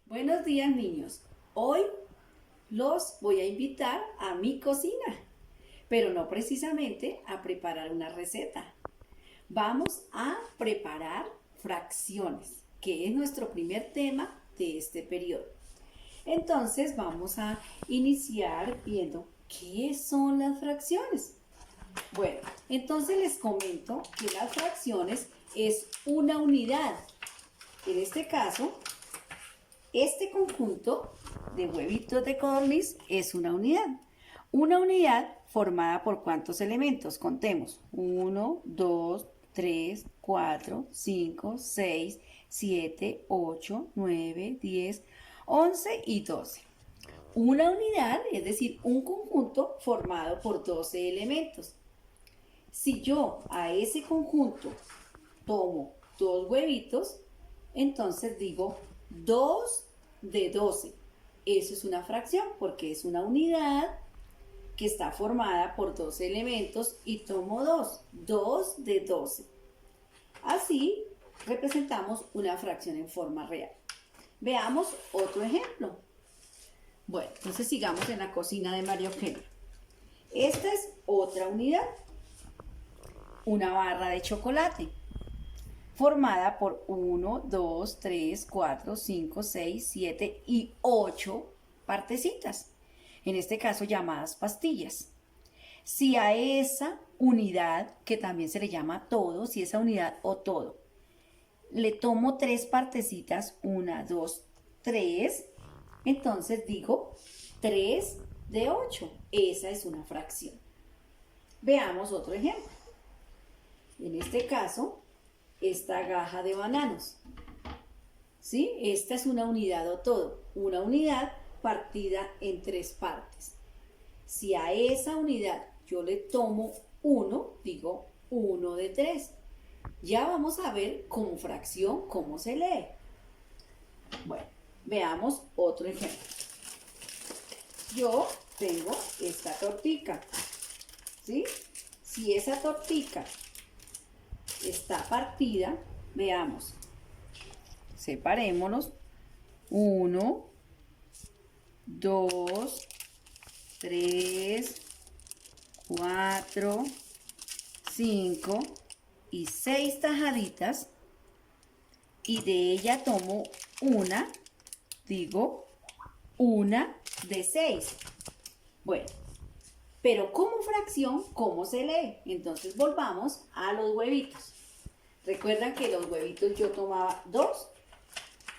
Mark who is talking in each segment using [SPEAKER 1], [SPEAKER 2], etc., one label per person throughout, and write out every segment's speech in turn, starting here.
[SPEAKER 1] Buenos días, niños. Hoy los voy a invitar a mi cocina, pero no precisamente a preparar una receta. Vamos a preparar fracciones, que es nuestro primer tema de este periodo. Entonces vamos a iniciar viendo qué son las fracciones. Bueno, entonces les comento que las fracciones es una unidad. En este caso, este conjunto de huevitos de codorniz es una unidad. Una unidad formada por ¿cuántos elementos? Contemos. 1, 2, 3, 4, 5, 6, 7, 8, 9, 10, 11 y 12. Una unidad, es decir, un conjunto formado por 12 elementos. Si yo a ese conjunto tomo dos huevitos, entonces digo 2 de 12. Eso es una fracción porque es una unidad que está formada por 12 elementos y tomo 2 de 12. Así representamos una fracción en forma real. Veamos otro ejemplo. Bueno, entonces sigamos en la cocina de María Eugenia. Esta es otra unidad, una barra de chocolate, formada por 1, 2, 3, 4, 5, 6, 7 y 8 partecitas, en este caso llamadas pastillas. Si a esa unidad, que también se le llama todo, si esa unidad o todo, le tomo 3 partecitas, 1, 2, 3, entonces digo 3 de 8. Esa es una fracción. Veamos otro ejemplo. En este caso, esta gaja de bananos. ¿Sí? Esta es una unidad o todo. Una unidad partida en 3 partes. Si a esa unidad yo le tomo 1, digo 1 de 3. Ya vamos a ver como fracción cómo se lee. Bueno, veamos otro ejemplo. Yo tengo esta tortica. ¿Sí? Si esa tortica está partida, veamos. Separémonos. 1, 2, 3, 4, 5 y 6 tajaditas. Y de ella tomo una, digo, una de 6. Bueno, pero como fracción, ¿cómo se lee? Entonces volvamos a los huevitos. Recuerdan que los huevitos yo tomaba 2.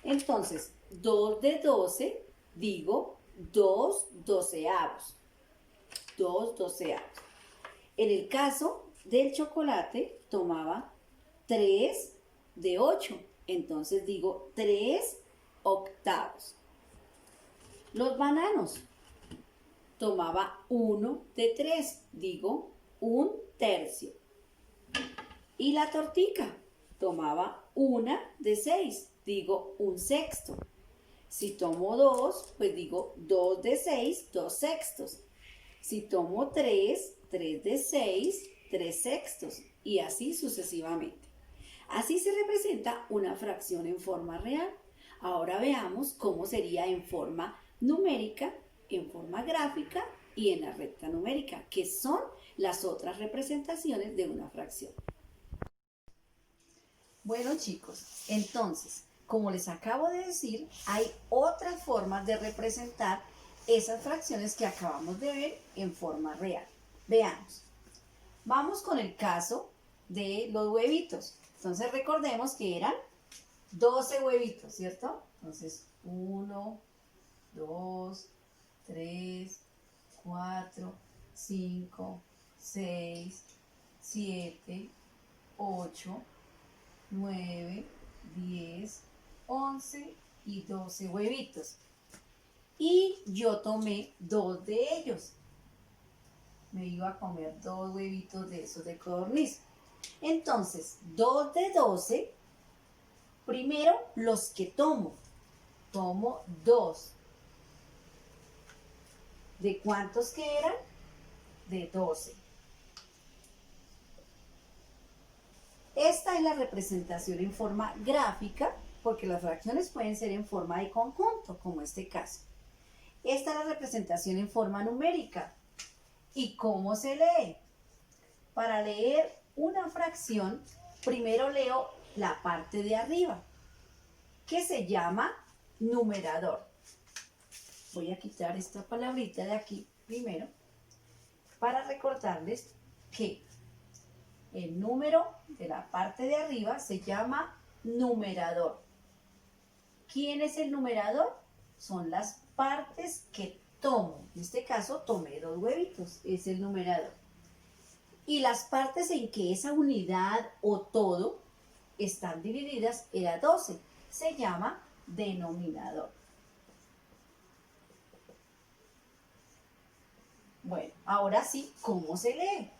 [SPEAKER 1] Entonces, 2 de 12, digo 2 doceavos. 2 doceavos. En el caso del chocolate, tomaba 3 de 8. Entonces digo 3 octavos. Los bananos, tomaba 1 de 3. Digo 1 tercio. Y la tortica, tomaba 1 de 6. Digo 1 sexto. Si tomo 2, pues digo 2 de 6, 2 sextos. Si tomo 3, 3 de 6, 3 sextos. Y así sucesivamente. Así se representa una fracción en forma real. Ahora veamos cómo sería en forma numérica, en forma gráfica y en la recta numérica, que son las otras representaciones de una fracción. Bueno, chicos, entonces, como les acabo de decir, hay otras formas de representar esas fracciones que acabamos de ver en forma real. Veamos. Vamos con el caso de los huevitos. Entonces recordemos que eran 12 huevitos, ¿cierto? Entonces 1, 2, 3, 4, 5, 6, 7, 8, 9, 10, 11 y 12 huevitos. Y yo tomé 2 de ellos. Me iba a comer 2 huevitos de esos de codorniz. Entonces, 2 de 12, primero los que tomo. Tomo 2. ¿De cuántos que eran? De 12. Esta es la representación en forma gráfica porque las fracciones pueden ser en forma de conjunto, como este caso. Esta es la representación en forma numérica. ¿Y cómo se lee? Para leer una fracción, primero leo la parte de arriba, que se llama numerador. Voy a quitar esta palabrita de aquí primero, para recordarles que el número de la parte de arriba se llama numerador. ¿Quién es el numerador? Son las partes que tomo. En este caso tomé 2 huevitos, es el numerador. Y las partes en que esa unidad o todo están divididas era 12. Se llama denominador. Bueno, ahora sí, ¿cómo se lee?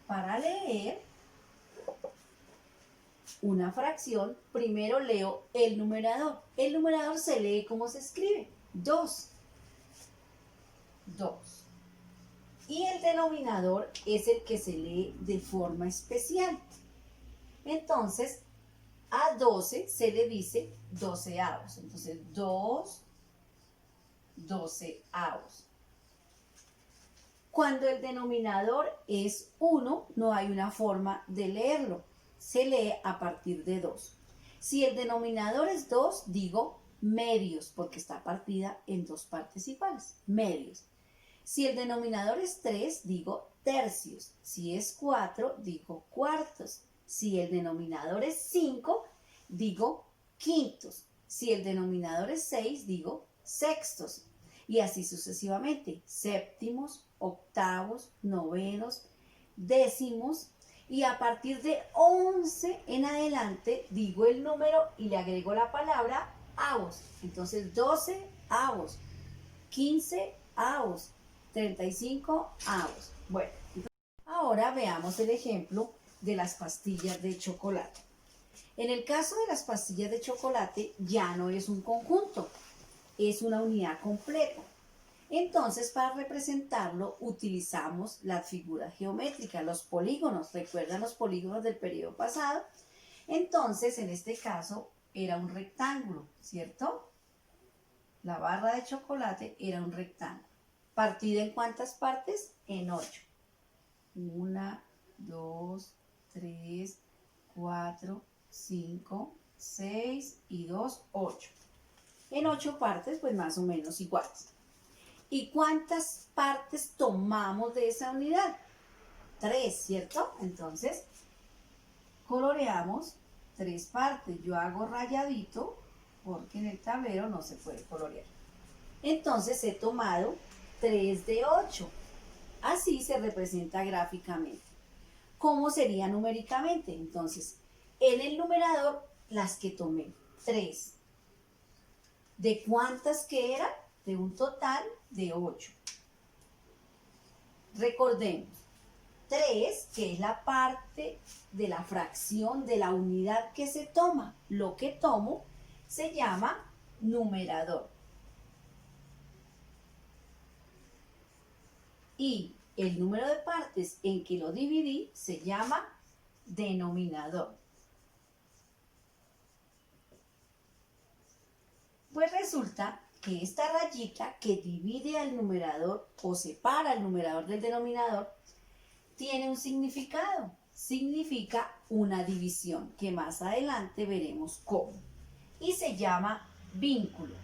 [SPEAKER 1] Para leer una fracción, primero leo el numerador. El numerador se lee como se escribe, 2. 2. Y el denominador es el que se lee de forma especial. Entonces, a 12 se le dice doceavos. Entonces, 2 doceavos. Cuando el denominador es 1, no hay una forma de leerlo. Se lee a partir de 2. Si el denominador es 2, digo medios, porque está partida en 2 partes iguales. Medios. Si el denominador es 3, digo tercios. Si es 4, digo cuartos. Si el denominador es 5, digo quintos. Si el denominador es 6, digo sextos. Y así sucesivamente, séptimos, octavos, novenos, décimos, y a partir de 11 en adelante digo el número y le agrego la palabra avos. Entonces 12 avos, 15 avos, 35 avos. Bueno, ahora veamos el ejemplo de las pastillas de chocolate. En el caso de las pastillas de chocolate ya no es un conjunto, es una unidad completa. Entonces, para representarlo, utilizamos las figuras geométricas, los polígonos. ¿Recuerdan los polígonos del periodo pasado? Entonces, en este caso, era un rectángulo, ¿cierto? La barra de chocolate era un rectángulo. ¿Partida en cuántas partes? En 8. 1, 2, 3, 4, 5, 6 y 2, 8. En 8 partes, pues más o menos iguales. ¿Y cuántas partes tomamos de esa unidad? 3, ¿cierto? Entonces, coloreamos 3 partes. Yo hago rayadito porque en el tablero no se puede colorear. Entonces, he tomado 3 de 8. Así se representa gráficamente. ¿Cómo sería numéricamente? Entonces, en el numerador, las que tomé, 3. ¿De cuántas que eran? De un total de 8. Recordemos, 3, que es la parte de la fracción de la unidad que se toma. Lo que tomo se llama numerador. Y el número de partes en que lo dividí se llama denominador. Pues resulta que esta rayita que divide al numerador o separa al numerador del denominador tiene un significado. Significa una división, que más adelante veremos cómo. Y se llama vínculo.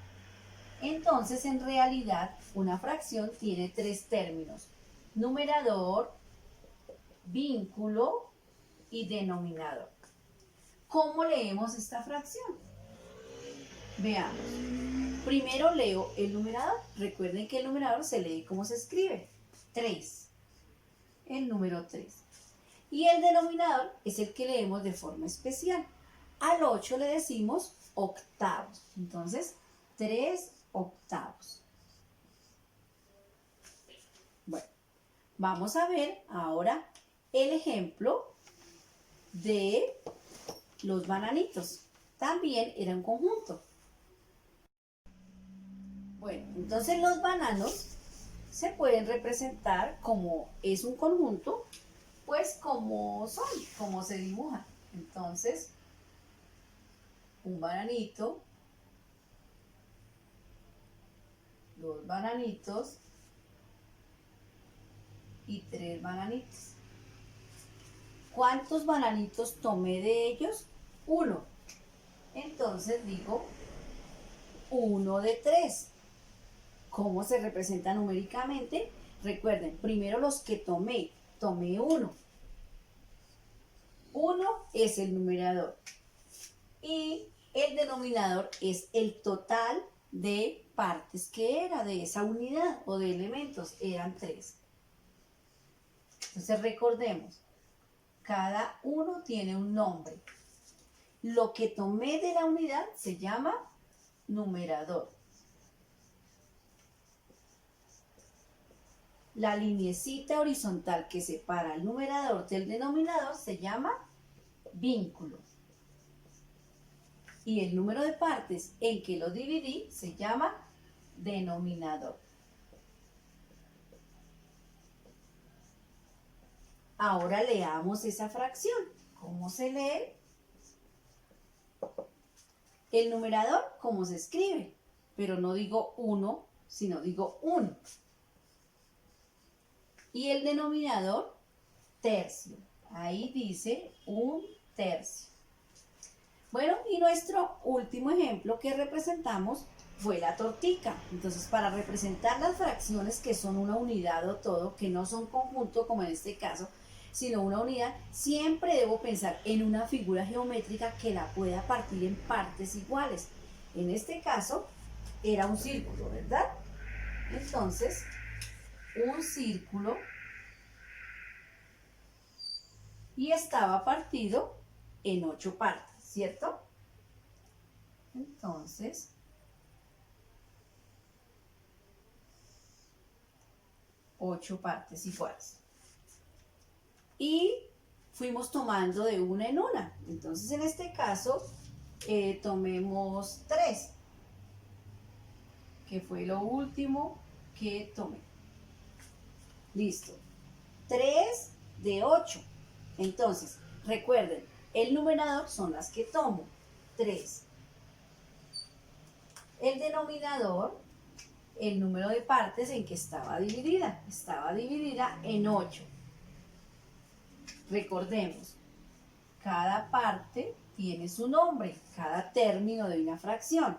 [SPEAKER 1] Entonces, en realidad, una fracción tiene 3 términos: numerador, vínculo y denominador. ¿Cómo leemos esta fracción? Veamos. Primero leo el numerador. Recuerden que el numerador se lee como se escribe. 3. El número 3. Y el denominador es el que leemos de forma especial. Al 8 le decimos octavos. Entonces, 3 octavos. Bueno, vamos a ver ahora el ejemplo de los bananitos. También era un conjunto. Bueno, entonces los bananos se pueden representar como es un conjunto, pues como son, como se dibujan. Entonces, un bananito, 2 bananitos y 3 bananitos. ¿Cuántos bananitos tomé de ellos? 1. Entonces digo 1 de 3. ¿Cómo se representa numéricamente? Recuerden, primero los que tomé 1. 1 es el numerador y el denominador es el total de partes que era de esa unidad o de elementos, eran 3. Entonces recordemos, cada uno tiene un nombre. Lo que tomé de la unidad se llama numerador. La lineecita horizontal que separa el numerador del denominador se llama vínculo. Y el número de partes en que lo dividí se llama denominador. Ahora leamos esa fracción. ¿Cómo se lee? El numerador, ¿cómo se escribe? Pero no digo 1, sino digo 1. Y el denominador, tercio. Ahí dice 1 tercio. Bueno, y nuestro último ejemplo que representamos fue la tortica. Entonces, para representar las fracciones que son una unidad o todo, que no son conjunto como en este caso, sino una unidad, siempre debo pensar en una figura geométrica que la pueda partir en partes iguales. En este caso, era un círculo, ¿verdad? Entonces, un círculo y estaba partido en 8 partes, ¿cierto? Entonces, ocho partes iguales. Y fuimos tomando de una en una. Entonces, en este caso, tomemos 3, que fue lo último que tomé. Listo. 3 de 8. Entonces, recuerden, el numerador son las que tomo. 3. El denominador, el número de partes en que estaba dividida. Estaba dividida en 8. Recordemos, cada parte tiene su nombre, cada término de una fracción.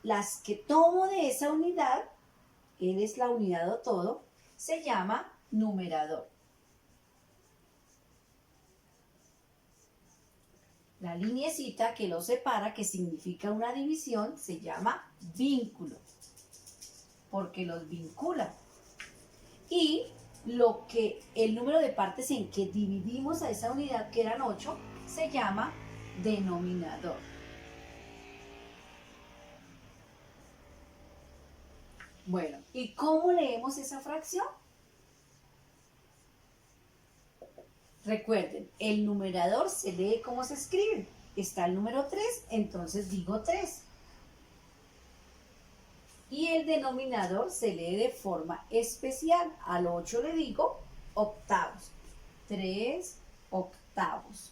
[SPEAKER 1] Las que tomo de esa unidad, él es la unidad o todo, se llama numerador. La lineecita que lo separa, que significa una división, se llama vínculo, porque los vincula. Y el número de partes en que dividimos a esa unidad, que eran 8, se llama denominador. Bueno, ¿y cómo leemos esa fracción? Recuerden, el numerador se lee como se escribe. Está el número 3, entonces digo 3. Y el denominador se lee de forma especial. Al 8 le digo octavos. 3 octavos.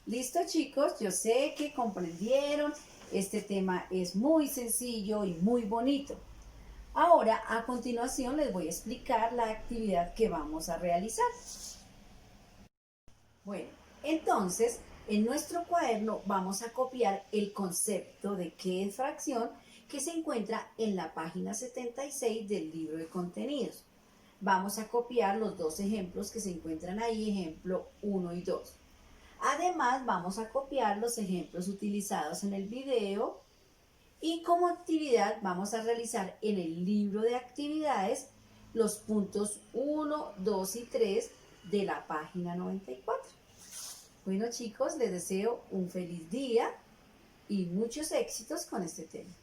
[SPEAKER 1] ¿Listo, chicos? Yo sé que comprendieron. Este tema es muy sencillo y muy bonito. Ahora, a continuación, les voy a explicar la actividad que vamos a realizar. Bueno, entonces, en nuestro cuaderno vamos a copiar el concepto de qué es fracción que se encuentra en la página 76 del libro de contenidos. Vamos a copiar los 2 ejemplos que se encuentran ahí, ejemplo 1 y 2. Además, vamos a copiar los ejemplos utilizados en el video. Y como actividad vamos a realizar en el libro de actividades los puntos 1, 2 y 3 de la página 94. Bueno, chicos, les deseo un feliz día y muchos éxitos con este tema.